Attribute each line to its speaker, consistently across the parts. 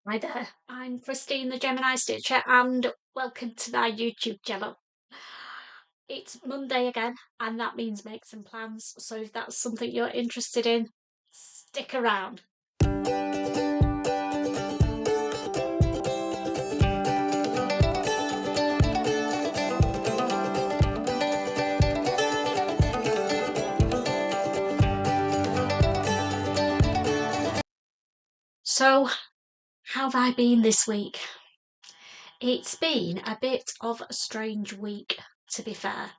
Speaker 1: Hi there, I'm Christine the Gemini Stitcher and welcome to my YouTube channel. It's Monday again and that means make some plans, so if that's something you're interested in, stick around. So, how have I been this week? It's been a bit of a strange week, to be fair,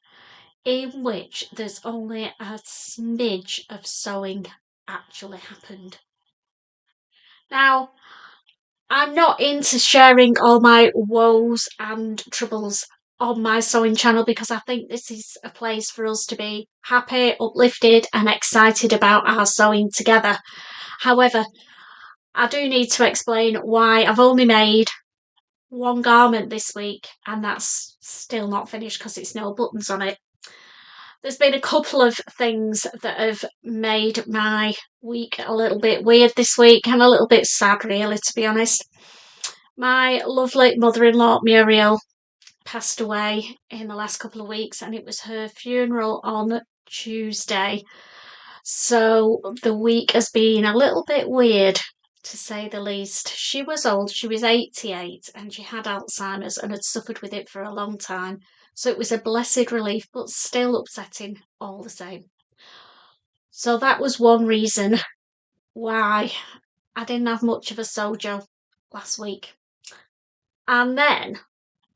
Speaker 1: in which there's only a smidge of sewing actually happened. Now, I'm not into sharing all my woes and troubles on my sewing channel because I think this is a place for us to be happy, uplifted and excited about our sewing together. However, I do need to explain why I've only made one garment this week and that's still not finished because it's no buttons on it. There's been a couple of things that have made my week a little bit weird this week and a little bit sad, really, to be honest. My lovely mother-in-law, Muriel, passed away in the last couple of weeks and it was her funeral on Tuesday. So the week has been a little bit weird, to say the least. She was old, she was 88 and she had Alzheimer's and had suffered with it for a long time. So it was a blessed relief, but still upsetting all the same. So that was one reason why I didn't have much of a Sewjo last week. And then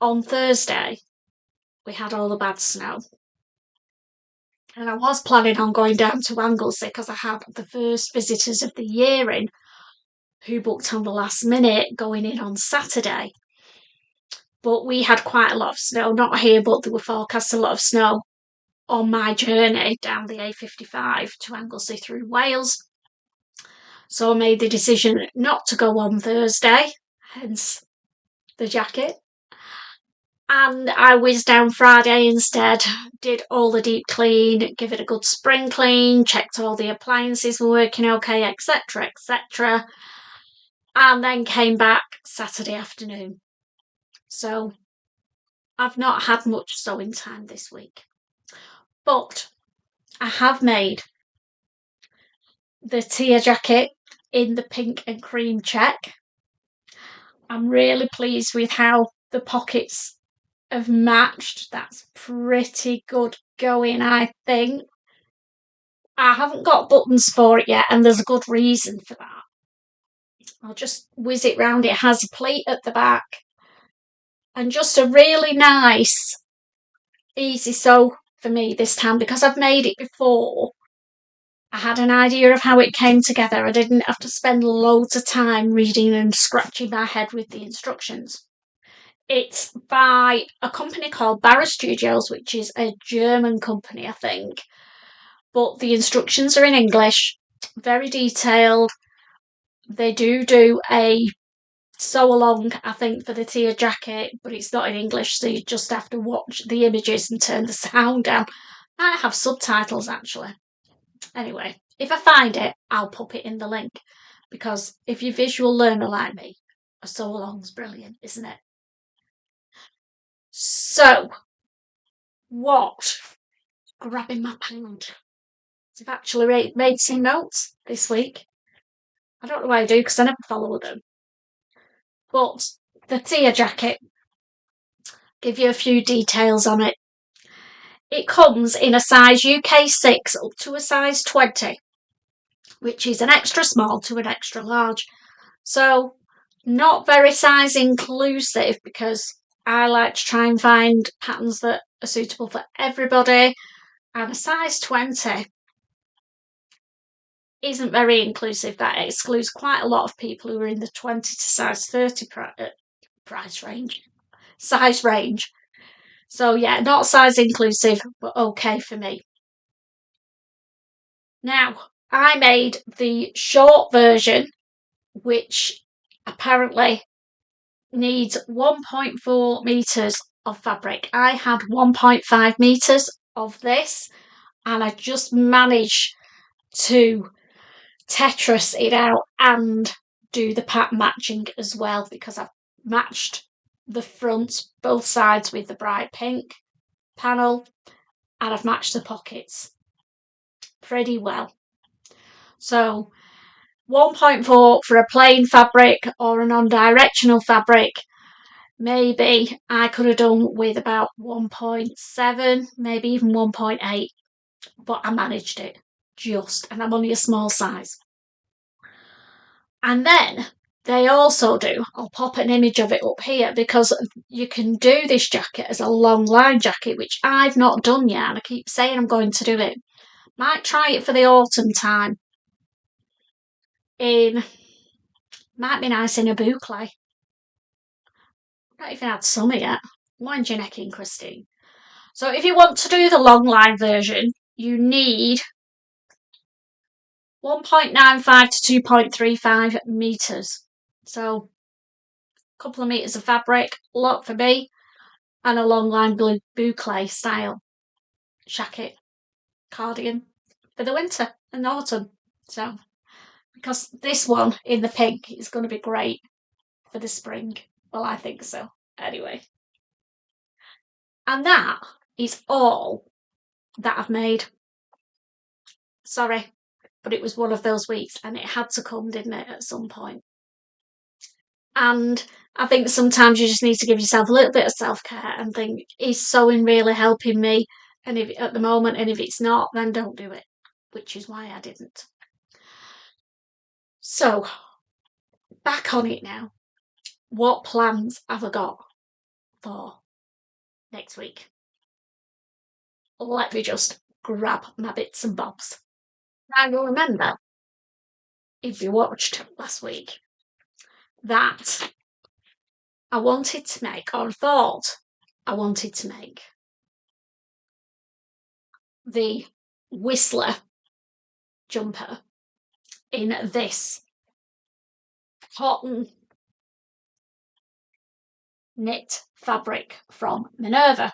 Speaker 1: on Thursday, we had all the bad snow. And I was planning on going down to Anglesey because I had the first visitors of the year in who booked on the last minute going in on Saturday. But we had quite a lot of snow, not here, but there were forecast a lot of snow on my journey down the A55 to Anglesey through Wales. So I made the decision not to go on Thursday, hence the jacket. And I whizzed down Friday instead, did all the deep clean, give it a good spring clean, checked all the appliances were working okay, etc, etc. And then came back Saturday afternoon. So I've not had much sewing time this week. But I have made the Thea jacket in the pink and cream check. I'm really pleased with how the pockets have matched. That's pretty good going, I think. I haven't got buttons for it yet and there's a good reason for that. I'll just whiz it round. It has a pleat at the back and just a really nice easy sew for me this time because I've made it before. I had an idea of how it came together. I didn't have to spend loads of time reading and scratching my head with the instructions. It's by a company called Barra Studios, which is a German company, I think. But the instructions are in English, very detailed. They do a sew along, I think, for the Thea jacket, but it's not in English, so you just have to watch the images and turn the sound down. I have subtitles, actually. Anyway, if I find it, I'll pop it in the link, because if you're a visual learner like me, a sew along's brilliant, isn't it? So, what? Grabbing my pen. I've actually made some notes this week. I don't know why I do because I never follow them. But the Thea jacket, give you a few details on it. It comes in a size UK 6 up to a size 20, which is an extra small to an extra large. So not very size inclusive because I like to try and find patterns that are suitable for everybody, and a size 20 isn't very inclusive. That excludes quite a lot of people who are in the 20 to size 30 size range. So yeah, not size inclusive, but okay for me. Now, I made the short version, which apparently needs 1.4 meters of fabric. I had 1.5 meters of this and I just managed to Tetris it out and do the pattern matching as well, because I've matched the fronts, both sides, with the bright pink panel, and I've matched the pockets pretty well. So 1.4 for a plain fabric or a non-directional fabric. Maybe I could have done with about 1.7, maybe even 1.8, but I managed it just, and I'm only a small size. And then they also do, I'll pop an image of it up here, because you can do this jacket as a long line jacket, which I've not done yet, and I keep saying I'm going to do it. Might try it for the autumn time. Might be nice in a boucle. Not even had summer yet. Wind your neck in, Christine. So if you want to do the long line version, you need 1.95 to 2.35 metres. So a couple of metres of fabric, a lot for me, and a long line boucle style jacket cardigan for the winter and autumn. So, because this one in the pink is going to be great for the spring. Well, I think so. Anyway. And that is all that I've made. Sorry, but it was one of those weeks, and it had to come, didn't it, at some point. And I think sometimes you just need to give yourself a little bit of self-care and think, is sewing really helping me? And if at the moment, and if it's not, then don't do it, which is why I didn't. So, back on it now. What plans have I got for next week? Let me just grab my bits and bobs. I will remember, if you watched last week, that I wanted to make, or thought I wanted to make, the Whistler jumper in this cotton knit fabric from Minerva.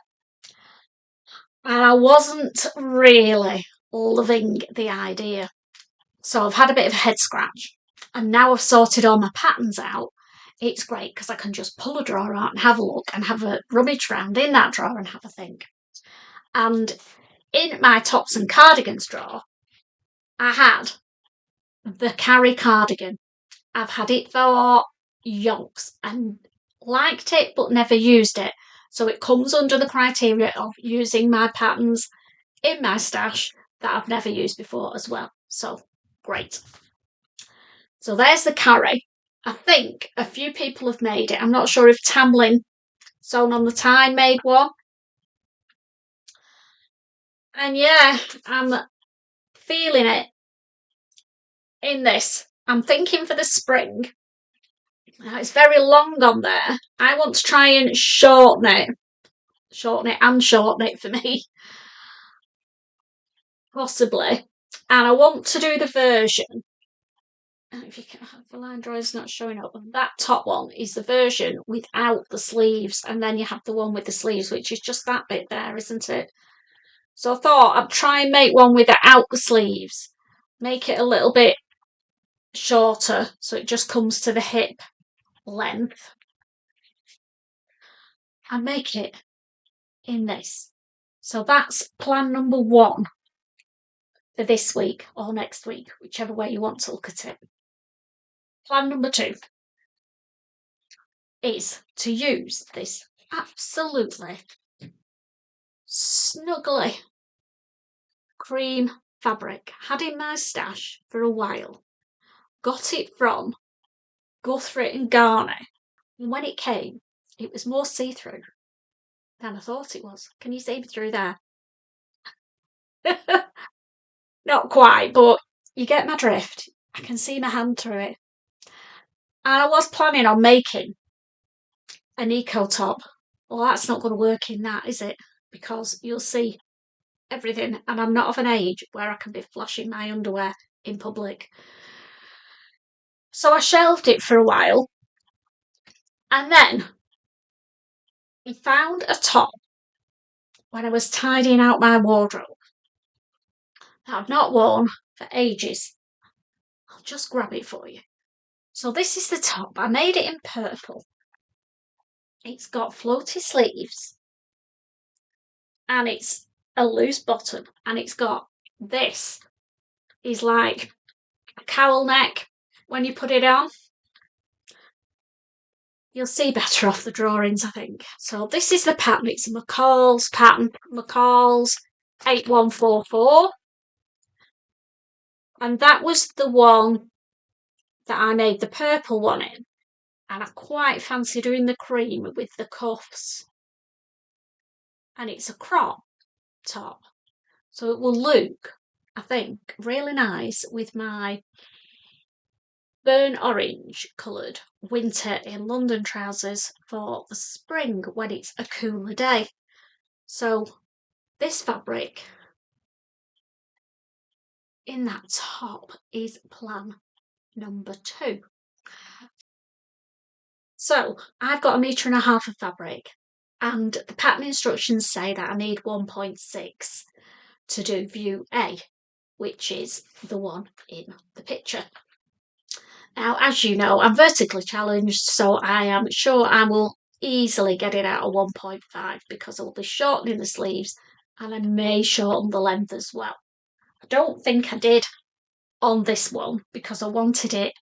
Speaker 1: And I wasn't really loving the idea. So I've had a bit of a head scratch. And now I've sorted all my patterns out. It's great because I can just pull a drawer out and have a look and have a rummage round in that drawer and have a think. And in my tops and cardigans drawer, I had the Carry cardigan. I've had it for yonks and liked it but never used it. So it comes under the criteria of using my patterns in my stash that I've never used before as well. So great. So there's the Carry. I think a few people have made it. I'm not sure if Tamlin Sewn on the Tyne made one. And yeah, I'm feeling it in this. I'm thinking for the spring. Now, it's very long on there. I want to try and shorten it. Shorten it for me. Possibly. And I want to do the version. If you can, the line drawer is not showing up. That top one is the version without the sleeves, and then you have the one with the sleeves, which is just that bit there, isn't it? So I thought I'd try and make one without the sleeves, make it a little bit shorter so it just comes to the hip length, and make it in this. So that's plan number 1 for this week or next week, whichever way you want to look at it. Plan number 2 is to use this absolutely snuggly cream fabric. Had in my stash for a while. Got it from Guthrie and Garney. And when it came, it was more see-through than I thought it was. Can you see me through there? Not quite, but you get my drift. I can see my hand through it. And I was planning on making an eco top. Well, that's not going to work in that, is it? Because you'll see everything, and I'm not of an age where I can be flashing my underwear in public. So I shelved it for a while, and then I found a top when I was tidying out my wardrobe that I've not worn for ages. I'll just grab it for you. So this is the top. I made it in purple. It's got floaty sleeves and it's a loose bottom, and it's got this is like a cowl neck. When you put it on, you'll see better off the drawings, I think. So this is the pattern. It's a McCalls pattern, McCalls 8144. And that was the one that I made the purple one in. And I quite fancy doing the cream with the cuffs. And it's a crop top. So it will look, I think, really nice with my burnt orange coloured winter in London trousers for the spring when it's a cooler day. So this fabric in that top is plan number 2. So I've got 1.5 meters of fabric, and the pattern instructions say that I need 1.6 to do view A, which is the one in the picture. Now, as you know, I'm vertically challenged, so I am sure I will easily get it out of 1.5 because I will be shortening the sleeves and I may shorten the length as well. I don't think I did on this one because I wanted it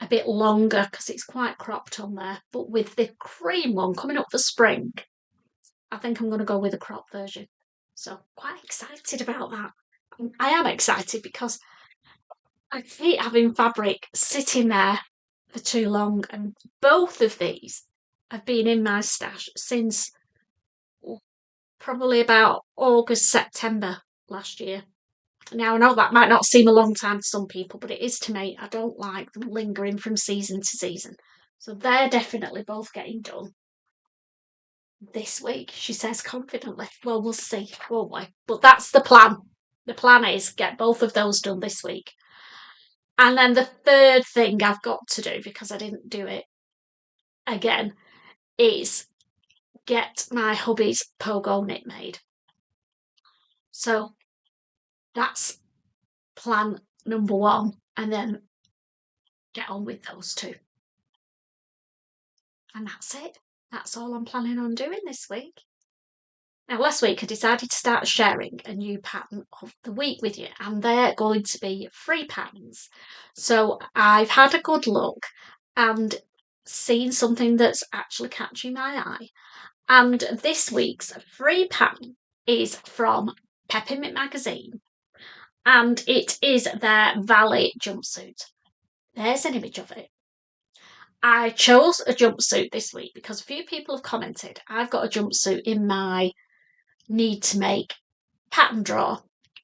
Speaker 1: a bit longer because it's quite cropped on there. But with the cream one coming up for spring, I think I'm going to go with a crop version. So quite excited about that. I am excited because I hate having fabric sitting there for too long, and both of these have been in my stash since probably about August, September last year. Now, I know that might not seem a long time to some people, but it is to me. I don't like them lingering from season to season. So they're definitely both getting done this week, she says confidently. Well, we'll see, won't we? But that's the plan. The plan is get both of those done this week. And then the third thing I've got to do, because I didn't do it again, is get my hubby's Pogonip made. So that's plan number 1, and then get on with those 2. And that's it. That's all I'm planning on doing this week. Now, last week I decided to start sharing a new pattern of the week with you, and they're going to be free patterns. So I've had a good look and seen something that's actually catching my eye. And this week's free pattern is from Peppermint Magazine, and it is their Valley jumpsuit. There's an image of it. I chose a jumpsuit this week because a few people have commented. I've got a jumpsuit in my need to make pattern drawer,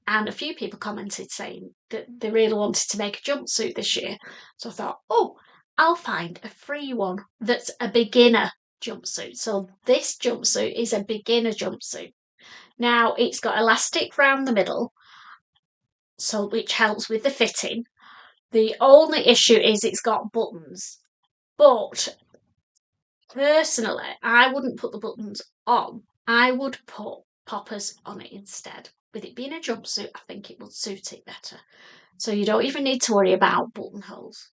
Speaker 1: and a few people commented saying that they really wanted to make a jumpsuit this year. So I thought, oh, I'll find a free one that's a beginner jumpsuit. So this jumpsuit is a beginner jumpsuit. Now, it's got elastic round the middle, so which helps with the fitting. The only issue is it's got buttons, but personally, I wouldn't put the buttons on. I would put poppers on it instead. With it being a jumpsuit, I think it would suit it better. So you don't even need to worry about buttonholes.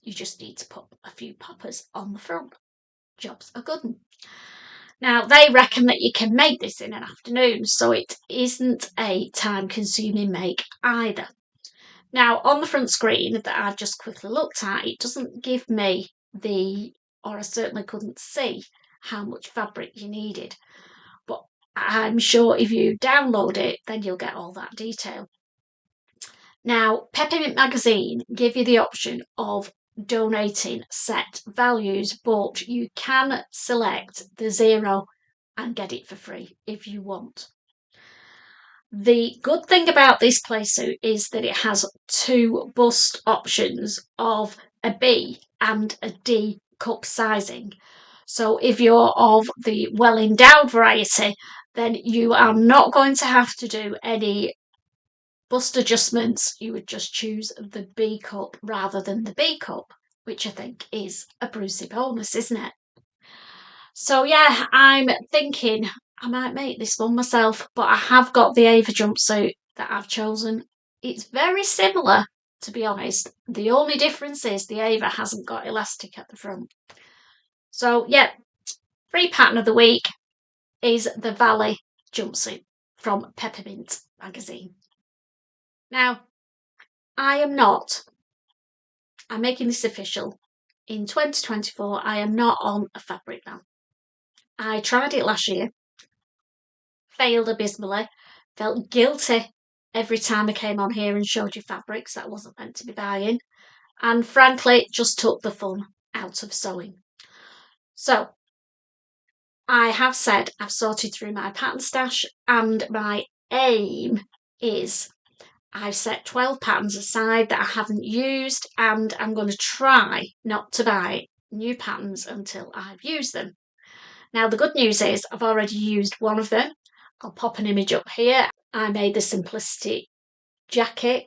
Speaker 1: You just need to put a few poppers on the front. Job's a good one. Now, they reckon that you can make this in an afternoon, so it isn't a time-consuming make either. Now, on the front screen that I've just quickly looked at, it doesn't give me or I certainly couldn't see how much fabric you needed. But I'm sure if you download it, then you'll get all that detail. Now, Peppermint Magazine give you the option of donating set values, but you can select the 0 and get it for free if you want. The good thing about this playsuit is that it has 2 bust options of a B and a D cup sizing. So if you're of the well-endowed variety, then you are not going to have to do any bust adjustments. You would just choose the B cup rather than the B cup, which I think is a Brucey bonus, isn't it? So yeah, I'm thinking I might make this one myself, but I have got the Ava jumpsuit that I've chosen. It's very similar to be honest. The only difference is the Ava hasn't got elastic at the front. So yeah, free pattern of the week is the Valley jumpsuit from Peppermint magazine. Now, I'm making this official. In 2024, I am not on a fabric ban. I tried it last year, failed abysmally, felt guilty every time I came on here and showed you fabrics that I wasn't meant to be buying, and frankly, just took the fun out of sewing. So, I have said I've sorted through my pattern stash, and my aim is I've set 12 patterns aside that I haven't used, and I'm going to try not to buy new patterns until I've used them. Now, the good news is I've already used one of them. I'll pop an image up here. I made the Simplicity jacket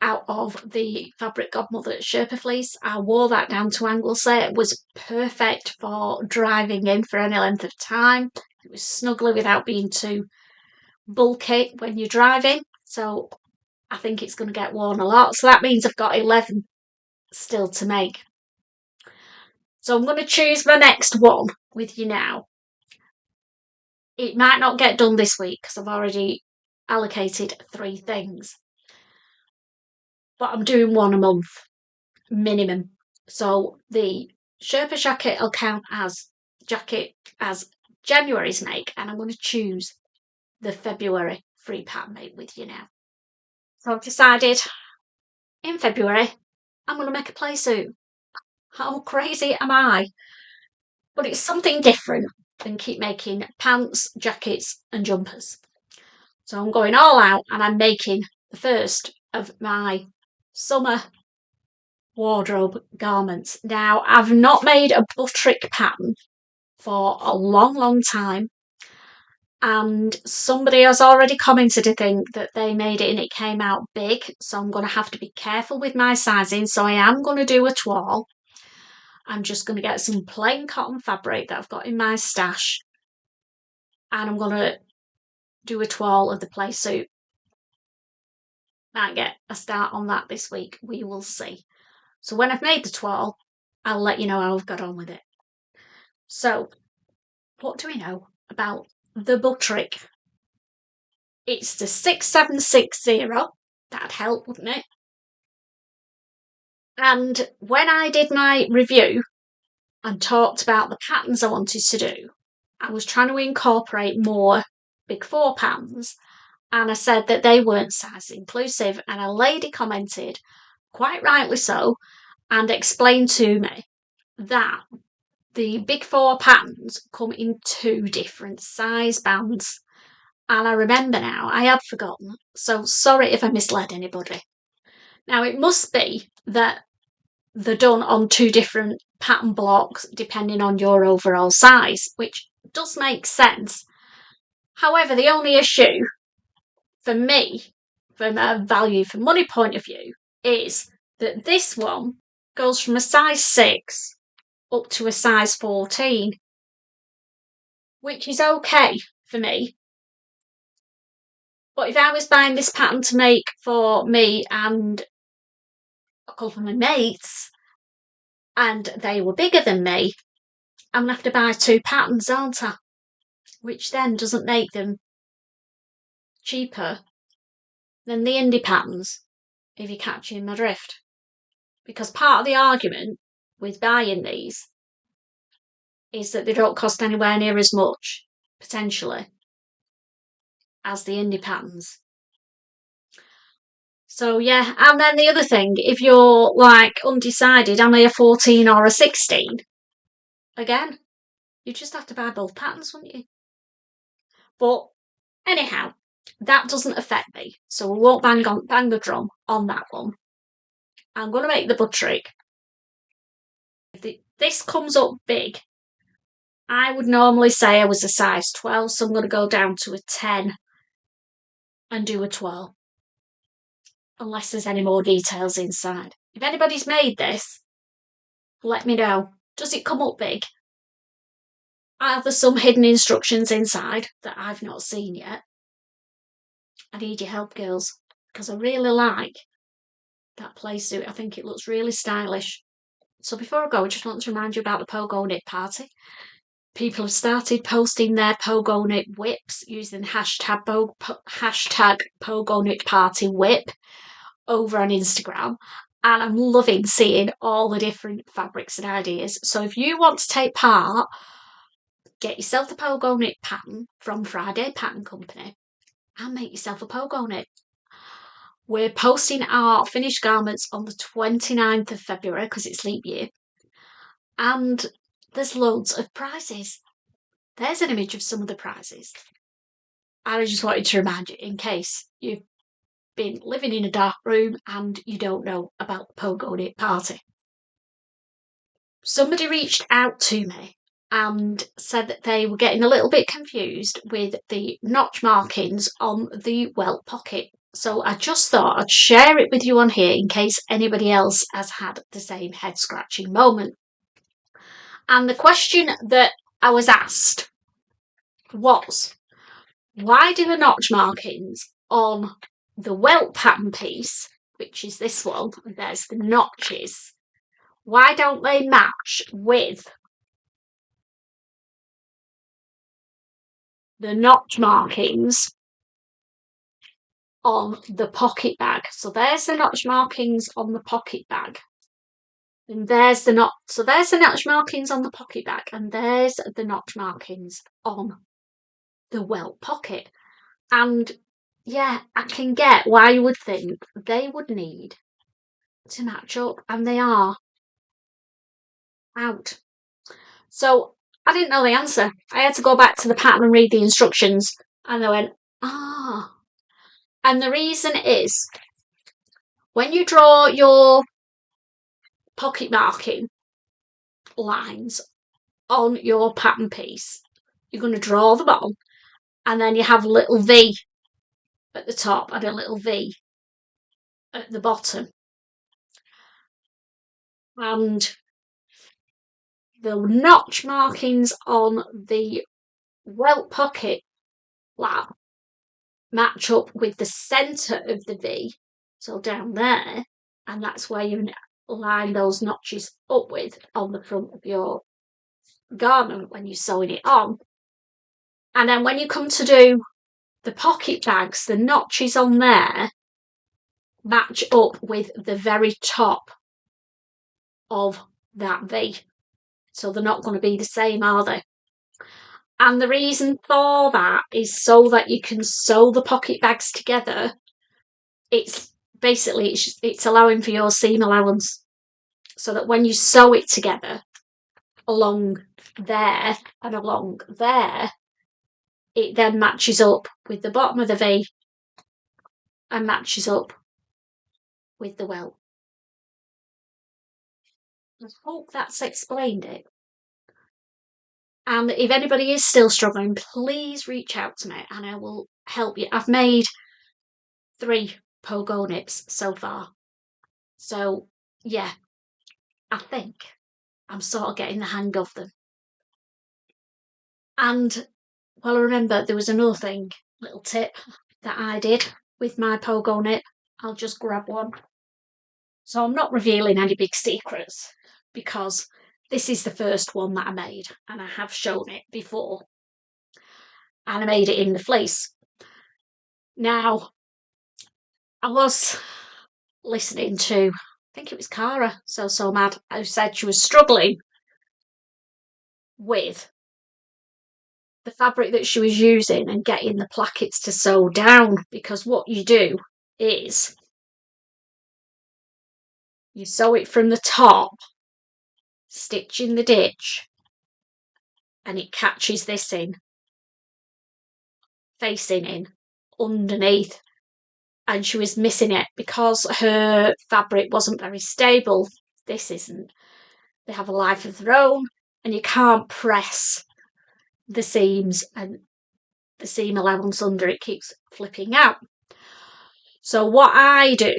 Speaker 1: out of the Fabric Godmother Sherpa fleece. I wore that down to Anglesey. It was perfect for driving in for any length of time. It was snuggly without being too bulky when you're driving. So I think it's going to get worn a lot. So that means I've got 11 still to make. So I'm going to choose my next one with you now. It might not get done this week because I've already allocated 3 things. But I'm doing one a month, minimum. So the Sherpa jacket will count as January's make, and I'm going to choose the February free pattern make with you now. So I've decided in February I'm going to make a play suit. How crazy am I? But it's something different than keep making pants, jackets and jumpers. So I'm going all out and I'm making the first of my summer wardrobe garments. Now, I've not made a Butterick pattern for a long time, and somebody has already commented, I think, that they made it and it came out big, so I'm going to have to be careful with my sizing. So I am going to do a toile. I'm just going to get some plain cotton fabric that I've got in my stash, and I'm going to do a toile of the play suit. Might get a start on that this week. We will see. So when I've made the toile, I'll let you know how I've got on with it. So, what do we know about the Butterick? It's the 6760. That'd help, wouldn't it? And when I did my review and talked about the patterns I wanted to do, I was trying to incorporate more Big 4 patterns, and I said that they weren't size inclusive, and a lady commented, quite rightly so, and explained to me that the Big 4 patterns come in 2 different size bands. And I remember now, I had forgotten, so sorry if I misled anybody. Now, it must be that they're done on 2 different pattern blocks depending on your overall size, which does make sense. However, the only issue for me, from a value for money point of view, is that this one goes from a size 6 up to a size 14, which is okay for me. But if I was buying this pattern to make for me and a couple of my mates, and they were bigger than me, I'm going to have to buy 2 patterns, aren't I? Which then doesn't make them cheaper than the indie patterns, if you're catching my drift. Because part of the argument with buying these is that they don't cost anywhere near as much, potentially, as the indie patterns. So yeah, and then the other thing, if you're like undecided, am I a 14 or a 16? Again, you just have to buy both patterns, wouldn't you? But anyhow, that doesn't affect me, so we won't bang the drum on that one. I'm going to make the Butterick. If this comes up big, I would normally say I was a size 12, so I'm going to go down to a 10 and do a 12. Unless there's any more details inside. If anybody's made this, let me know. Does it come up big? Are there some hidden instructions inside that I've not seen yet? I need your help, girls, because I really like that play suit. I think it looks really stylish. So before I go, I just want to remind you about the Pogonip Party. People have started posting their Pogonip whips using hashtag Pogonip Party whip over on Instagram. And I'm loving seeing all the different fabrics and ideas. So if you want to take part, get yourself the Pogonip pattern from Friday Pattern Company and make yourself a Pogonip. We're posting our finished garments on the 29th of February because it's leap year. And there's loads of prizes. There's an image of some of the prizes. And I just wanted to remind you in case you've been living in a dark room and you don't know about the Pogonip Party. Somebody reached out to me and said that they were getting a little bit confused with the notch markings on the welt pocket. So I just thought I'd share it with you on here in case anybody else has had the same head scratching moment. And the question that I was asked was, why do the notch markings on the welt pattern piece, which is this one, and there's the notches, why don't they match with the notch markings on the pocket bag? So there's the notch markings on the pocket bag. And there's the notch. So there's the notch markings on the pocket bag, and there's the notch markings on the welt pocket. And yeah, I can get why you would think they would need to match up, and they are out. So I didn't know the answer. I had to go back to the pattern and read the instructions, and I went, ah. And the reason is, when you draw your pocket marking lines on your pattern piece, you're going to draw them on, and then you have a little V at the top and a little V at the bottom. And the notch markings on the welt pocket flap match up with the centre of the V, so down there, and that's where you line those notches up with on the front of your garment when you're sewing it on. And then when you come to do the pocket bags, the notches on there match up with the very top of that V. So they're not going to be the same, are they? And the reason for that is so that you can sew the pocket bags together. It's basically, it's allowing for your seam allowance, so that when you sew it together along there and along there, it then matches up with the bottom of the V and matches up with the welt. I hope that's explained it. And if anybody is still struggling, please reach out to me and I will help you. I've made 3 Pogonips so far. So yeah, I think I'm sort of getting the hang of them. And well, I remember there was another thing, little tip that I did with my Pogonip. I'll just grab one. So I'm not revealing any big secrets because this is the first one that I made and I have shown it before. And I made it in the fleece. Now, I was listening to, I think it was Cara, So Mad, who said she was struggling with the fabric that she was using and getting the plackets to sew down, because what you do is you sew it from the top, stitch in the ditch, and it catches this in, facing in, underneath. And she was missing it because her fabric wasn't very stable. This isn't. They have a life of their own, and you can't press the seams, and the seam allowance under it keeps flipping out. So what I do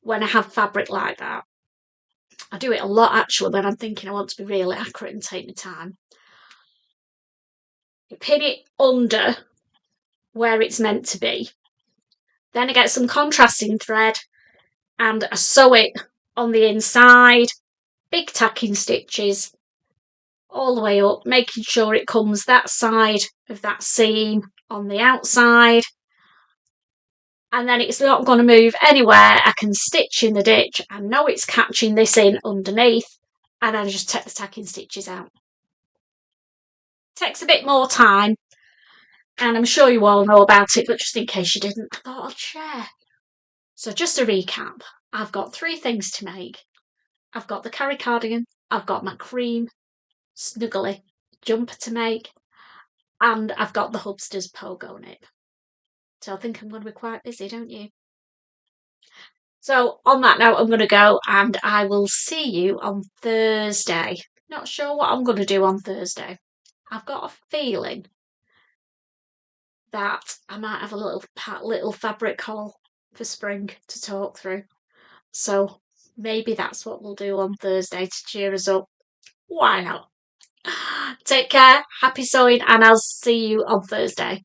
Speaker 1: when I have fabric like that, I do it a lot actually when I'm thinking I want to be really accurate and take my time. You pin it under where it's meant to be. Then I get some contrasting thread and I sew it on the inside, big tacking stitches all the way up, making sure it comes that side of that seam on the outside, and then it's not going to move anywhere. I can stitch in the ditch, I know it's catching this in underneath, and then I just take the tacking stitches out. Takes a bit more time, and I'm sure you all know about it, but just in case you didn't, I thought I'd share. So just to recap, I've got 3 things to make. I've got the carry cardigan, I've got my cream snuggly jumper to make, and I've got the Hubsters Pogonip. So I think I'm going to be quite busy, don't you? So on that note, I'm going to go, and I will see you on Thursday. Not sure what I'm going to do on Thursday. I've got a feeling that I might have a little fabric haul for spring to talk through. So maybe that's what we'll do on Thursday to cheer us up. Why not? Take care, happy sewing, and I'll see you on Thursday.